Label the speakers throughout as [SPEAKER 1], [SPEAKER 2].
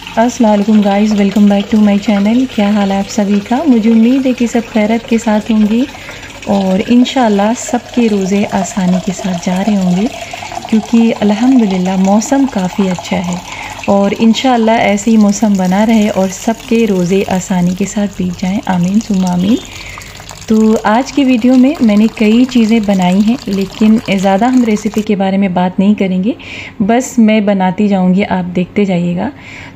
[SPEAKER 1] अस्सलाम वालेकुम guys, welcome back to my channel. क्या हाल है आप सभी का। मुझे उम्मीद है कि सब खैरियत के साथ होंगी और इंशाल्लाह सबके रोज़े आसानी के साथ जा रहे होंगे, क्योंकि अल्हम्दुलिल्लाह मौसम काफ़ी अच्छा है और इंशाल्लाह ऐसे ही मौसम बना रहे और सबके रोज़े आसानी के साथ बीत जाएं। आमीन सुम्मा आमीन। तो आज की वीडियो में मैंने कई चीज़ें बनाई हैं, लेकिन ज़्यादा हम रेसिपी के बारे में बात नहीं करेंगे, बस मैं बनाती जाऊंगी, आप देखते जाइएगा।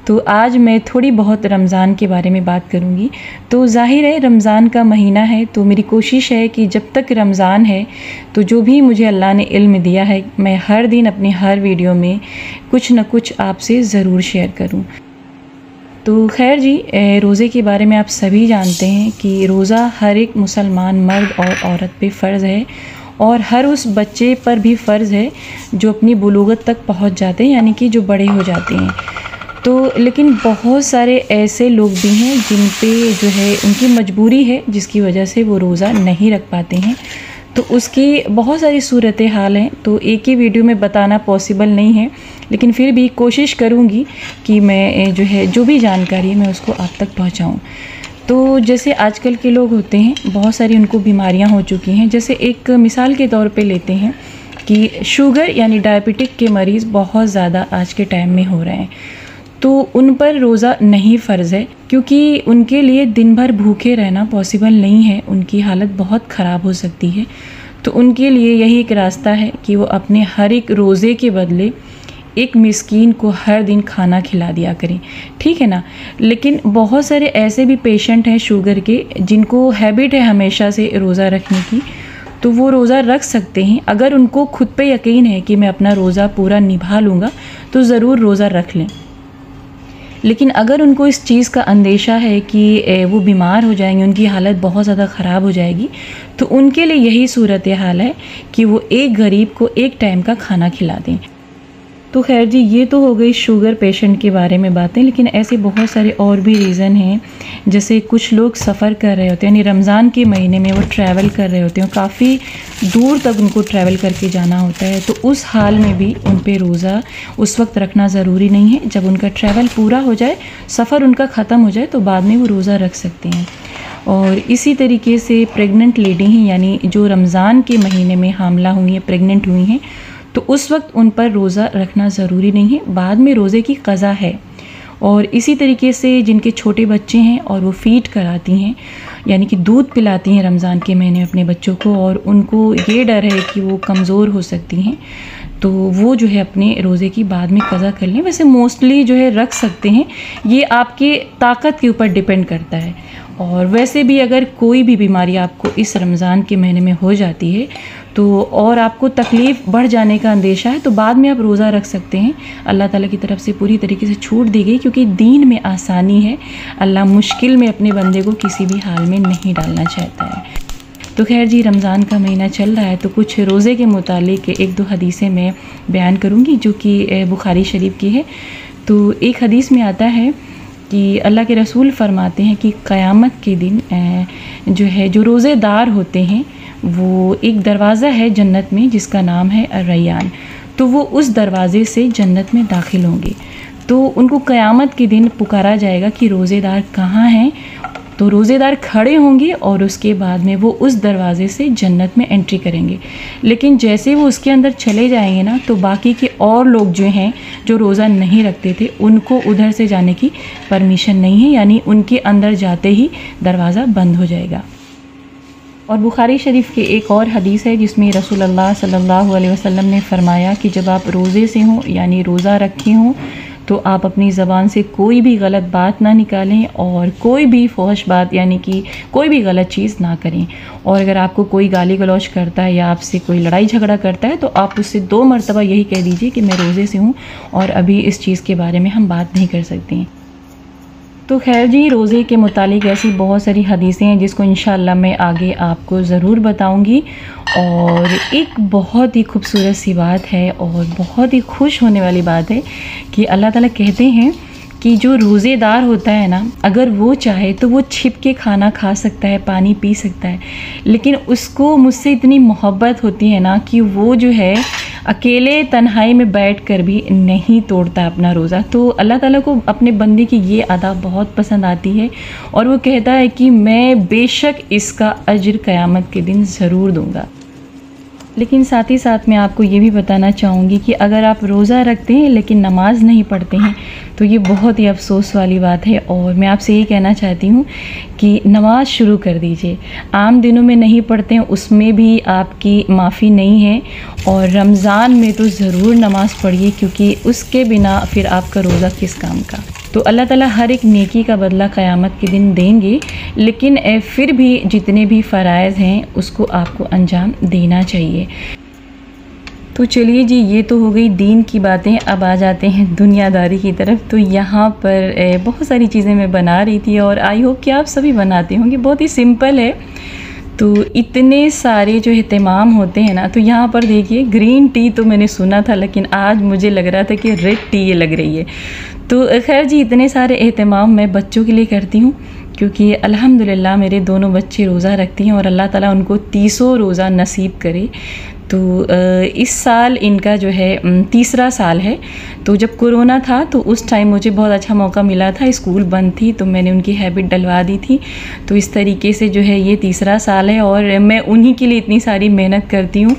[SPEAKER 1] तो आज मैं थोड़ी बहुत रमज़ान के बारे में बात करूंगी। तो ज़ाहिर है रमज़ान का महीना है, तो मेरी कोशिश है कि जब तक रमज़ान है तो जो भी मुझे अल्लाह ने इल्म दिया है मैं हर दिन अपनी हर वीडियो में कुछ न कुछ आपसे ज़रूर शेयर करूँ। तो खैर जी, रोज़े के बारे में आप सभी जानते हैं कि रोज़ा हर एक मुसलमान मर्द और औरत पे फ़र्ज़ है और हर उस बच्चे पर भी फ़र्ज़ है जो अपनी बुलूगत तक पहुंच जाते हैं, यानी कि जो बड़े हो जाते हैं। तो लेकिन बहुत सारे ऐसे लोग भी हैं जिन पे जो है उनकी मजबूरी है, जिसकी वजह से वो रोज़ा नहीं रख पाते हैं। तो उसकी बहुत सारी सूरत हाल हैं, तो एक ही वीडियो में बताना पॉसिबल नहीं है, लेकिन फिर भी कोशिश करूँगी कि मैं जो भी जानकारी है मैं उसको आप तक पहुँचाऊँ। तो जैसे आजकल के लोग होते हैं, बहुत सारी उनको बीमारियाँ हो चुकी हैं। जैसे एक मिसाल के तौर पे लेते हैं कि शुगर यानी डायबिटिक के मरीज़ बहुत ज़्यादा आज के टाइम में हो रहे हैं, तो उन पर रोज़ा नहीं फ़र्ज़ है, क्योंकि उनके लिए दिन भर भूखे रहना पॉसिबल नहीं है, उनकी हालत बहुत ख़राब हो सकती है। तो उनके लिए यही एक रास्ता है कि वो अपने हर एक रोज़े के बदले एक मिस्कीन को हर दिन खाना खिला दिया करें, ठीक है ना। लेकिन बहुत सारे ऐसे भी पेशेंट हैं शुगर के जिनको हैबिट है हमेशा से रोज़ा रखने की, तो वो रोज़ा रख सकते हैं। अगर उनको खुद पे यकीन है कि मैं अपना रोज़ा पूरा निभा लूँगा तो ज़रूर रोज़ा रख लें। लेकिन अगर उनको इस चीज़ का अंदेशा है कि वो बीमार हो जाएंगे, उनकी हालत बहुत ज़्यादा ख़राब हो जाएगी, तो उनके लिए यही सूरत हाल है कि वो एक गरीब को एक टाइम का खाना खिला दें। तो खैर जी, ये तो हो गई शुगर पेशेंट के बारे में बातें, लेकिन ऐसे बहुत सारे और भी रीज़न हैं। जैसे कुछ लोग सफ़र कर रहे होते हैं, यानी रमज़ान के महीने में वो ट्रैवल कर रहे होते हैं, काफ़ी दूर तक उनको ट्रैवल करके जाना होता है, तो उस हाल में भी उन पे रोज़ा उस वक्त रखना ज़रूरी नहीं है। जब उनका ट्रैवल पूरा हो जाए, सफ़र उनका ख़त्म हो जाए, तो बाद में वो रोज़ा रख सकते हैं। और इसी तरीके से प्रेग्नेंट लेडी हैं, यानी जो रमज़ान के महीने में हामला हुई हैं, प्रेग्नेंट हुई हैं, तो उस वक्त उन पर रोज़ा रखना ज़रूरी नहीं है, बाद में रोज़े की क़ज़ा है। और इसी तरीके से जिनके छोटे बच्चे हैं और वो फ़ीड कराती हैं, यानी कि दूध पिलाती हैं रमज़ान के महीने में अपने बच्चों को, और उनको ये डर है कि वो कमज़ोर हो सकती हैं, तो वो जो है अपने रोज़े की बाद में क़ज़ा कर लें। वैसे मोस्टली जो है रख सकते हैं, ये आपके ताकत के ऊपर डिपेंड करता है। और वैसे भी अगर कोई भी बीमारी आपको इस रमज़ान के महीने में हो जाती है तो और आपको तकलीफ़ बढ़ जाने का अंदेशा है, तो बाद में आप रोज़ा रख सकते हैं। अल्लाह ताला की तरफ से पूरी तरीके से छूट दी गई, क्योंकि दीन में आसानी है। अल्लाह मुश्किल में अपने बंदे को किसी भी हाल में नहीं डालना चाहता है। तो खैर जी, रमज़ान का महीना चल रहा है, तो कुछ रोज़े के मुतालिक एक दो हदीसें मैं बयान करूँगी जो कि बुखारी शरीफ की है। तो एक हदीस में आता है कि अल्लाह के रसूल फरमाते हैं कि क़यामत के दिन जो रोज़ेदार होते हैं, वो एक दरवाज़ा है जन्नत में जिसका नाम है अर्रय्यान, तो वो उस दरवाज़े से जन्नत में दाखिल होंगे। तो उनको क़यामत के दिन पुकारा जाएगा कि रोज़ेदार कहाँ हैं, तो रोज़ेदार खड़े होंगे और उसके बाद में वो उस दरवाज़े से जन्नत में एंट्री करेंगे। लेकिन जैसे वो उसके अंदर चले जाएंगे ना, तो बाकी के और लोग जो हैं जो रोज़ा नहीं रखते थे, उनको उधर से जाने की परमिशन नहीं है, यानी उनके अंदर जाते ही दरवाज़ा बंद हो जाएगा। और बुखारी शरीफ के एक और हदीस है जिसमें रसूलुल्लाह सल्लल्लाहु अलैहि वसल्लम ने फरमाया कि जब आप रोज़े से हों, यानी रोज़ा रखे हों, तो आप अपनी ज़बान से कोई भी गलत बात ना निकालें और कोई भी फहश बात, यानी कि कोई भी गलत चीज़ ना करें। और अगर आपको कोई गाली गलौज करता है या आपसे कोई लड़ाई झगड़ा करता है, तो आप उससे 2 मरतबा यही कह दीजिए कि मैं रोज़े से हूँ और अभी इस चीज़ के बारे में हम बात नहीं कर सकते। तो खैर जी, रोज़े के मुतालिक ऐसी बहुत सारी हदीसें हैं जिसको इंशाअल्लाह मैं आगे आपको ज़रूर बताऊंगी। और एक बहुत ही खूबसूरत सी बात है और बहुत ही खुश होने वाली बात है कि अल्लाह ताला कहते हैं कि जो रोज़ेदार होता है ना, अगर वो चाहे तो वो छिप के खाना खा सकता है, पानी पी सकता है, लेकिन उसको मुझसे इतनी मोहब्बत होती है ना कि वो जो है अकेले तन्हाई में बैठकर भी नहीं तोड़ता अपना रोज़ा। तो अल्लाह ताला को अपने बंदे की ये अदा बहुत पसंद आती है और वो कहता है कि मैं बेशक इसका अज्र क़यामत के दिन ज़रूर दूँगा। लेकिन साथ ही साथ मैं आपको ये भी बताना चाहूँगी कि अगर आप रोज़ा रखते हैं लेकिन नमाज़ नहीं पढ़ते हैं तो ये बहुत ही अफसोस वाली बात है। और मैं आपसे ये कहना चाहती हूँ कि नमाज़ शुरू कर दीजिए। आम दिनों में नहीं पढ़ते हैं उसमें भी आपकी माफ़ी नहीं है, और रमज़ान में तो ज़रूर नमाज़ पढ़िए, क्योंकि उसके बिना फिर आपका रोज़ा किस काम का। तो अल्लाह ताला हर एक नेकी का बदला क़यामत के दिन देंगे, लेकिन फिर भी जितने भी फ़राइज़ हैं उसको आपको अंजाम देना चाहिए। तो चलिए जी, ये तो हो गई दीन की बातें। अब आ जाते हैं दुनियादारी की तरफ। तो यहाँ पर बहुत सारी चीज़ें मैं बना रही थी और आई होप कि आप सभी बनाते होंगे। बहुत ही सिंपल है। तो इतने सारे जो एहतमाम होते हैं ना, तो यहाँ पर देखिए ग्रीन टी तो मैंने सुना था, लेकिन आज मुझे लग रहा था कि रेड टी ये लग रही है। तो खैर जी, इतने सारे एहतमाम मैं बच्चों के लिए करती हूँ, क्योंकि अल्हम्दुलिल्लाह मेरे दोनों बच्चे रोज़ा रखती हैं और अल्लाह ताला उनको 30 रोज़ा नसीब करे। तो इस साल इनका जो है तीसरा साल है। तो जब कोरोना था तो उस टाइम मुझे बहुत अच्छा मौका मिला था, स्कूल बंद थी तो मैंने उनकी हैबिट डलवा दी थी। तो इस तरीके से जो है ये तीसरा साल है और मैं उन्हीं के लिए इतनी सारी मेहनत करती हूँ,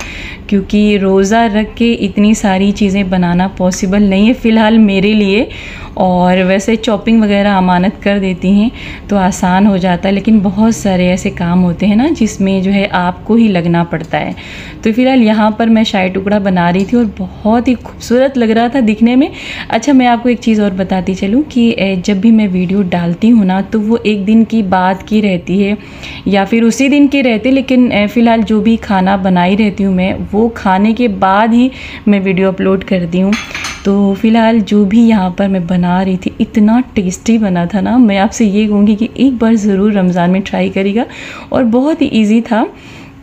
[SPEAKER 1] क्योंकि रोज़ा रख के इतनी सारी चीज़ें बनाना पॉसिबल नहीं है फ़िलहाल मेरे लिए। और वैसे चॉपिंग वगैरह अमानत कर देती हैं तो आसान हो जाता है, लेकिन बहुत सारे ऐसे काम होते हैं ना जिसमें जो है आपको ही लगना पड़ता है। तो फ़िलहाल यहाँ पर मैं शाही टुकड़ा बना रही थी और बहुत ही खूबसूरत लग रहा था दिखने में। अच्छा, मैं आपको एक चीज़ और बताती चलूँ कि जब भी मैं वीडियो डालती हूँ ना, तो वो एक दिन की बात की रहती है या फिर उसी दिन की रहती है, लेकिन फ़िलहाल जो भी खाना बनाई रहती हूँ मैं, वो खाने के बाद ही मैं वीडियो अपलोड करती हूँ। तो फ़िलहाल जो भी यहाँ पर मैं बना रही थी इतना टेस्टी बना था ना, मैं आपसे ये कहूँगी कि एक बार ज़रूर रमज़ान में ट्राई करिएगा। और बहुत ही इजी था।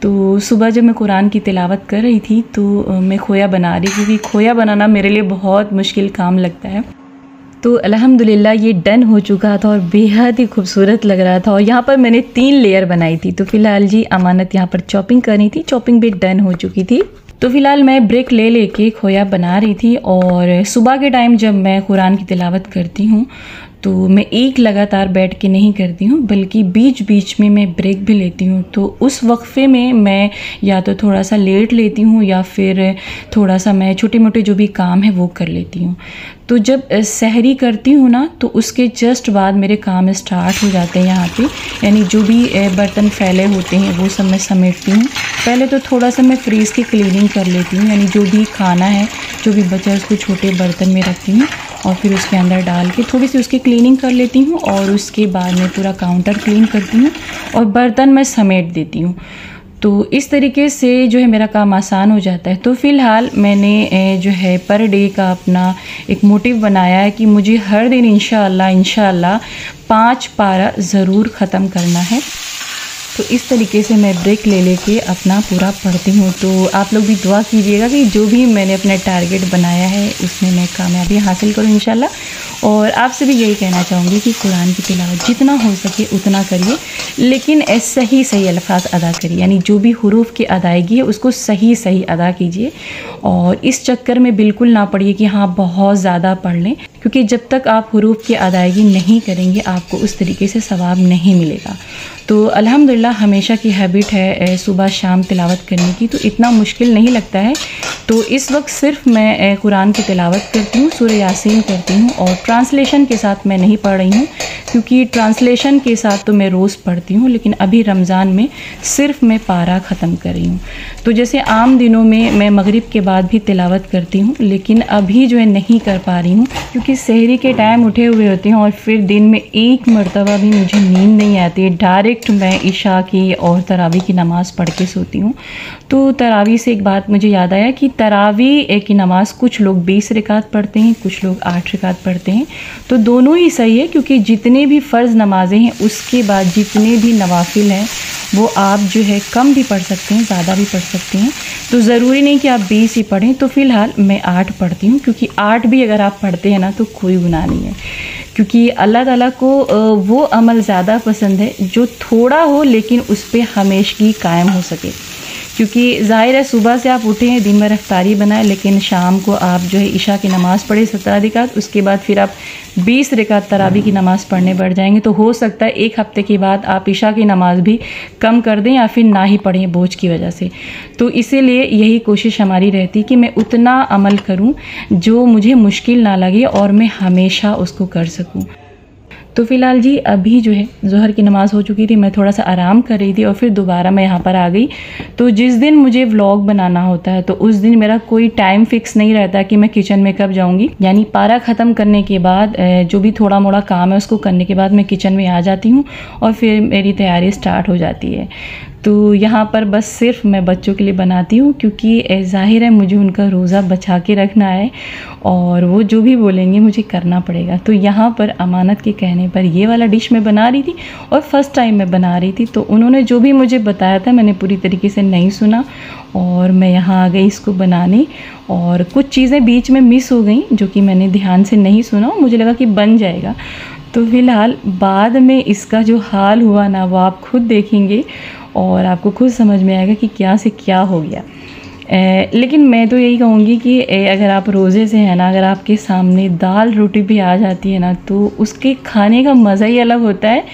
[SPEAKER 1] तो सुबह जब मैं कुरान की तिलावत कर रही थी तो मैं खोया बना रही, क्योंकि खोया बनाना मेरे लिए बहुत मुश्किल काम लगता है। तो अल्हम्दुलिल्लाह ये डन हो चुका था और बेहद ही खूबसूरत लग रहा था। और यहाँ पर मैंने 3 लेयर बनाई थी। तो फ़िलहाल जी अमानत यहाँ पर चॉपिंग करनी थी, चॉपिंग भी डन हो चुकी थी। तो फ़िलहाल मैं ब्रेक ले लेके खोया बना रही थी। और सुबह के टाइम जब मैं कुरान की तिलावत करती हूँ तो मैं एक लगातार बैठ के नहीं करती हूँ, बल्कि बीच बीच में मैं ब्रेक भी लेती हूँ। तो उस वक्फे में मैं या तो थोड़ा सा लेट लेती हूँ या फिर थोड़ा सा मैं छोटे मोटे जो भी काम है वो कर लेती हूँ। तो जब सहरी करती हूँ ना, तो उसके जस्ट बाद मेरे काम स्टार्ट हो जाते हैं यहाँ पे। यानी जो भी बर्तन फैले होते हैं वो सब मैं समेटती हूँ। पहले तो थोड़ा सा मैं फ्रीज़ की क्लीनिंग कर लेती हूँ, यानी जो भी खाना है जो भी बचा उसको छोटे बर्तन में रखती हूँ और फिर उसके अंदर डाल के थोड़ी सी उसकी क्लीनिंग कर लेती हूँ। और उसके बाद मैं पूरा काउंटर क्लीन करती हूँ और बर्तन मैं समेट देती हूँ। तो इस तरीके से जो है मेरा काम आसान हो जाता है। तो फ़िलहाल मैंने जो है पर डे का अपना एक मोटिव बनाया है कि मुझे हर दिन इंशाअल्लाह 5 पारा ज़रूर ख़त्म करना है। तो इस तरीके से मैं ब्रेक ले लेके अपना पूरा पढ़ती हूँ। तो आप लोग भी दुआ कीजिएगा कि जो भी मैंने अपना टारगेट बनाया है उसमें मैं कामयाबी हासिल करूँ इंशाल्लाह। और आपसे भी यही कहना चाहूँगी कि कुरान की तिलावत जितना हो सके उतना करिए, लेकिन सही अल्फाज अदा करिए। यानी जो भी हुरूफ की अदायगी है उसको सही अदा कीजिए। और इस चक्कर में बिल्कुल ना पड़िए कि हाँ बहुत ज़्यादा पढ़ लें, क्योंकि जब तक आप हुरूफ की अदायगी नहीं करेंगे आपको उस तरीके से सवाब नहीं मिलेगा। तो अल्हम्दुलिल्लाह हमेशा की हैबिट है सुबह शाम तिलावत करने की, तो इतना मुश्किल नहीं लगता है। तो इस वक्त सिर्फ मैं कुरान की तिलावत करती हूँ, सूरह यासीन करती हूँ। और ट्रांसलेशन के साथ मैं नहीं पढ़ रही हूँ, क्योंकि ट्रांसलेशन के साथ तो मैं रोज़ पढ़ती हूँ, लेकिन अभी रमज़ान में सिर्फ मैं पारा ख़त्म कर रही हूँ। तो जैसे आम दिनों में मैं मगरिब के बाद भी तिलावत करती हूँ, लेकिन अभी जो है नहीं कर पा रही हूँ, क्योंकि सहरी के टाइम उठे हुए होते हैं और फिर दिन में एक मरतबा भी मुझे नींद नहीं आती है। डायरेक्ट मैं इशा की और तरावी की नमाज़ पढ़ के सोती हूँ। तो तरावी से एक बात मुझे याद आया कि तरावी की नमाज़ कुछ लोग 20 रकात पढ़ते हैं, कुछ लोग 8 रकात पढ़ते हैं। तो दोनों ही सही है, क्योंकि जितने भी फ़र्ज़ नमाज़ें हैं उसके बाद जितने भी नवाफिल हैं वो आप जो है कम भी पढ़ सकते हैं, ज़्यादा भी पढ़ सकते हैं। तो ज़रूरी नहीं कि आप 20 ही पढ़ें। तो फ़िलहाल मैं 8 पढ़ती हूँ, क्योंकि 8 भी अगर आप पढ़ते हैं ना तो कोई गुनाह नहीं है, क्योंकि अल्लाह ताला को वो अमल ज़्यादा पसंद है जो थोड़ा हो लेकिन उस पर हमेशगी कायम हो सके। क्योंकि ज़ाहिर है सुबह से आप उठे हैं, दिन भर इफ्तारी बनाए, लेकिन शाम को आप जो है इशा की नमाज़ पढ़े 17 रकात, उसके बाद फिर आप 20 रकात तरावी की नमाज़ पढ़ने बैठ जाएंगे। तो हो सकता है एक हफ़्ते के बाद आप इशा की नमाज़ भी कम कर दें या फिर ना ही पढ़ें बोझ की वजह से। तो इसीलिए यही कोशिश हमारी रहती कि मैं उतना अमल करूं जो मुझे मुश्किल ना लगे और मैं हमेशा उसको कर सकूं। तो फ़िलहाल जी अभी जो है ज़ोहर की नमाज़ हो चुकी थी, मैं थोड़ा सा आराम कर रही थी और फिर दोबारा मैं यहाँ पर आ गई। तो जिस दिन मुझे व्लॉग बनाना होता है तो उस दिन मेरा कोई टाइम फिक्स नहीं रहता कि मैं किचन में कब जाऊँगी। यानी पारा ख़त्म करने के बाद जो भी थोड़ा मोड़ा काम है उसको करने के बाद मैं किचन में आ जाती हूँ और फिर मेरी तैयारी स्टार्ट हो जाती है। तो यहाँ पर बस सिर्फ मैं बच्चों के लिए बनाती हूँ क्योंकि ज़ाहिर है मुझे उनका रोज़ा बचा के रखना है और वो जो भी बोलेंगे मुझे करना पड़ेगा। तो यहाँ पर अमानत के कहने पर ये वाला डिश मैं बना रही थी और फ़र्स्ट टाइम मैं बना रही थी। तो उन्होंने जो भी मुझे बताया था मैंने पूरी तरीके से नहीं सुना और मैं यहाँ आ गई इसको बनाने, और कुछ चीज़ें बीच में मिस हो गई जो कि मैंने ध्यान से नहीं सुना और मुझे लगा कि बन जाएगा। तो फ़िलहाल बाद में इसका जो हाल हुआ ना वो आप खुद देखेंगे और आपको खुद समझ में आएगा कि क्या से क्या हो गया। लेकिन मैं तो यही कहूँगी कि अगर आप रोज़े से हैं ना, अगर आपके सामने दाल रोटी भी आ जाती है ना तो उसके खाने का मज़ा ही अलग होता है,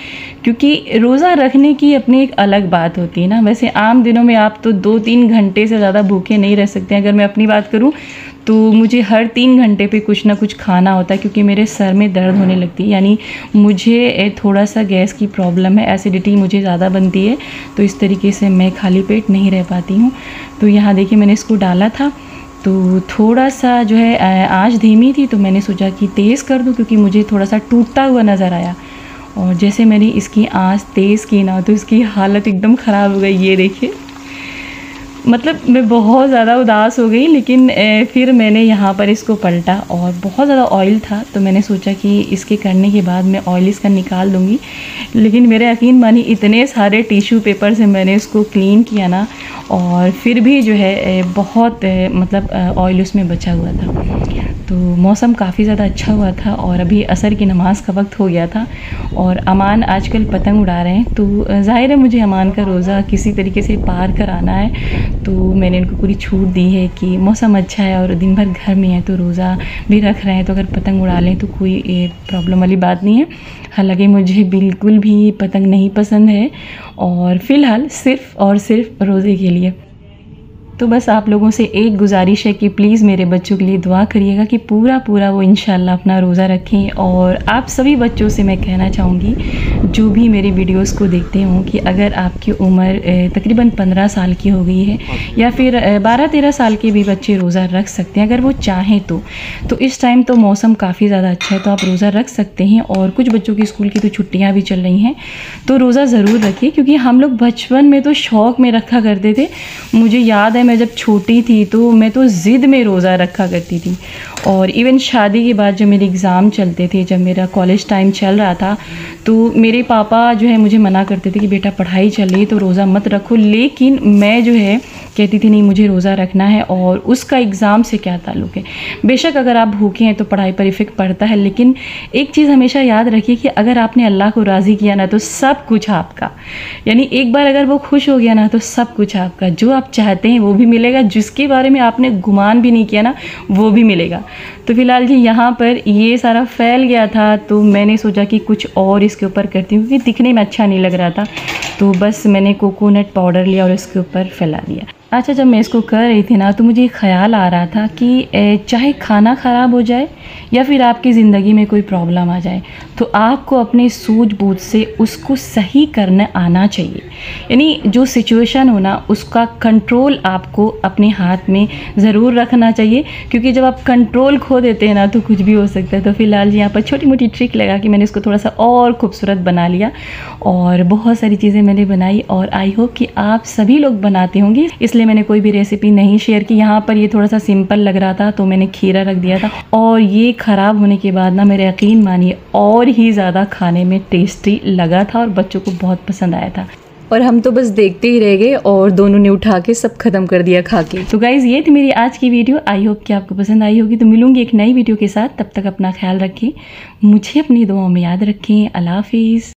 [SPEAKER 1] क्योंकि रोज़ा रखने की अपनी एक अलग बात होती है ना। वैसे आम दिनों में आप तो 2-3 घंटे से ज़्यादा भूखे नहीं रह सकते। अगर मैं अपनी बात करूँ तो मुझे हर 3 घंटे पे कुछ ना कुछ खाना होता है, क्योंकि मेरे सर में दर्द होने लगती है। यानी मुझे थोड़ा सा गैस की प्रॉब्लम है, एसिडिटी मुझे ज़्यादा बनती है, तो इस तरीके से मैं खाली पेट नहीं रह पाती हूँ। तो यहाँ देखिए मैंने इसको डाला था तो थोड़ा सा जो है आँच धीमी थी, तो मैंने सोचा कि तेज़ कर दूँ क्योंकि मुझे थोड़ा सा टूटता हुआ नज़र आया। और जैसे मैंने इसकी आँच तेज़ की ना तो इसकी हालत एकदम ख़राब हो गई। ये देखिए, मतलब मैं बहुत ज़्यादा उदास हो गई। लेकिन फिर मैंने यहाँ पर इसको पलटा और बहुत ज़्यादा ऑयल था, तो मैंने सोचा कि इसके करने के बाद मैं ऑयल इसका निकाल दूँगी। लेकिन मेरे यकीन मानिए इतने सारे टिश्यू पेपर से मैंने इसको क्लीन किया ना, और फिर भी जो है बहुत मतलब ऑयल उसमें बचा हुआ था। तो मौसम काफ़ी ज़्यादा अच्छा हुआ था और अभी असर की नमाज़ का वक्त हो गया था और अमान आजकल पतंग उड़ा रहे हैं। तो ज़ाहिर है मुझे अमान का रोज़ा किसी तरीके से पार कराना है, तो मैंने उनको पूरी छूट दी है कि मौसम अच्छा है और दिन भर घर में है तो रोज़ा भी रख रहे हैं, तो अगर पतंग उड़ा लें तो कोई प्रॉब्लम वाली बात नहीं है। हालांकि मुझे बिल्कुल भी पतंग नहीं पसंद है और फ़िलहाल सिर्फ़ और सिर्फ रोज़े के लिए। तो बस आप लोगों से एक गुजारिश है कि प्लीज़ मेरे बच्चों के लिए दुआ करिएगा कि पूरा वो इंशाल्लाह अपना रोज़ा रखें। और आप सभी बच्चों से मैं कहना चाहूँगी जो भी मेरी वीडियोस को देखते हों कि अगर आपकी उम्र तकरीबन 15 साल की हो गई है या फिर 12-13 साल के भी बच्चे रोज़ा रख सकते हैं अगर वो चाहें तो इस टाइम तो मौसम काफ़ी ज़्यादा अच्छा है, तो आप रोज़ा रख सकते हैं। और कुछ बच्चों की स्कूल की तो छुट्टियाँ भी चल रही हैं, तो रोज़ा ज़रूर रखिए, क्योंकि हम लोग बचपन में तो शौक़ में रखा करते थे। मुझे याद है मैं जब छोटी थी तो मैं तो ज़िद में रोज़ा रखा करती थी। और इवन शादी के बाद जब मेरे एग्ज़ाम चलते थे, जब मेरा कॉलेज टाइम चल रहा था, तो मेरे पापा जो है मुझे मना करते थे कि बेटा पढ़ाई चल रही है तो रोज़ा मत रखो, लेकिन मैं जो है कहती थी नहीं मुझे रोज़ा रखना है। और उसका एग्ज़ाम से क्या ताल्लुक़ है। बेशक अगर आप भूखे हैं तो पढ़ाई पर इफ़ेक्ट पड़ता है, लेकिन एक चीज़ हमेशा याद रखिए कि अगर आपने अल्लाह को राज़ी किया ना तो सब कुछ आपका, यानी एक बार अगर वो खुश हो गया ना तो सब कुछ आपका। जो आप चाहते हैं वो भी मिलेगा, जिसके बारे में आपने गुमान भी नहीं किया ना वो भी मिलेगा। तो फ़िलहाल जी यहाँ पर ये सारा फैल गया था, तो मैंने सोचा कि कुछ और इसके ऊपर करती हूँ, क्योंकि दिखने में अच्छा नहीं लग रहा था। तो बस मैंने कोकोनट पाउडर लिया और इसके ऊपर फैला दिया। अच्छा, जब मैं इसको कर रही थी ना तो मुझे ख्याल आ रहा था कि चाहे खाना ख़राब हो जाए या फिर आपकी ज़िंदगी में कोई प्रॉब्लम आ जाए, तो आपको अपने सूझबूझ से उसको सही करना आना चाहिए। यानी जो सिचुएशन हो ना उसका कंट्रोल आपको अपने हाथ में ज़रूर रखना चाहिए, क्योंकि जब आप कंट्रोल खो देते हैं ना तो कुछ भी हो सकता है। तो फ़िलहाल यहाँ पर छोटी मोटी ट्रिक लगा कि मैंने इसको थोड़ा सा और खूबसूरत बना लिया और बहुत सारी चीज़ें मैंने बनाई और आई होप कि आप सभी लोग बनाते होंगे, इसलिए मैंने कोई भी रेसिपी नहीं शेयर की। यहाँ पर ये थोड़ा सा सिंपल लग रहा था तो मैंने खीरा रख दिया था, और ये ख़राब होने के बाद ना मेरे यकीन मानिए और ही ज़्यादा खाने में टेस्टी लगा था और बच्चों को बहुत पसंद आया था। और हम तो बस देखते ही रह गए और दोनों ने उठा के सब खत्म कर दिया खा के। तो गाइज़ ये थी मेरी आज की वीडियो, आई होप कि आपको पसंद आई होगी। तो मिलूंगी एक नई वीडियो के साथ, तब तक अपना ख्याल रखें, मुझे अपनी दुआओं में याद रखें। अल्लाह हाफिज़।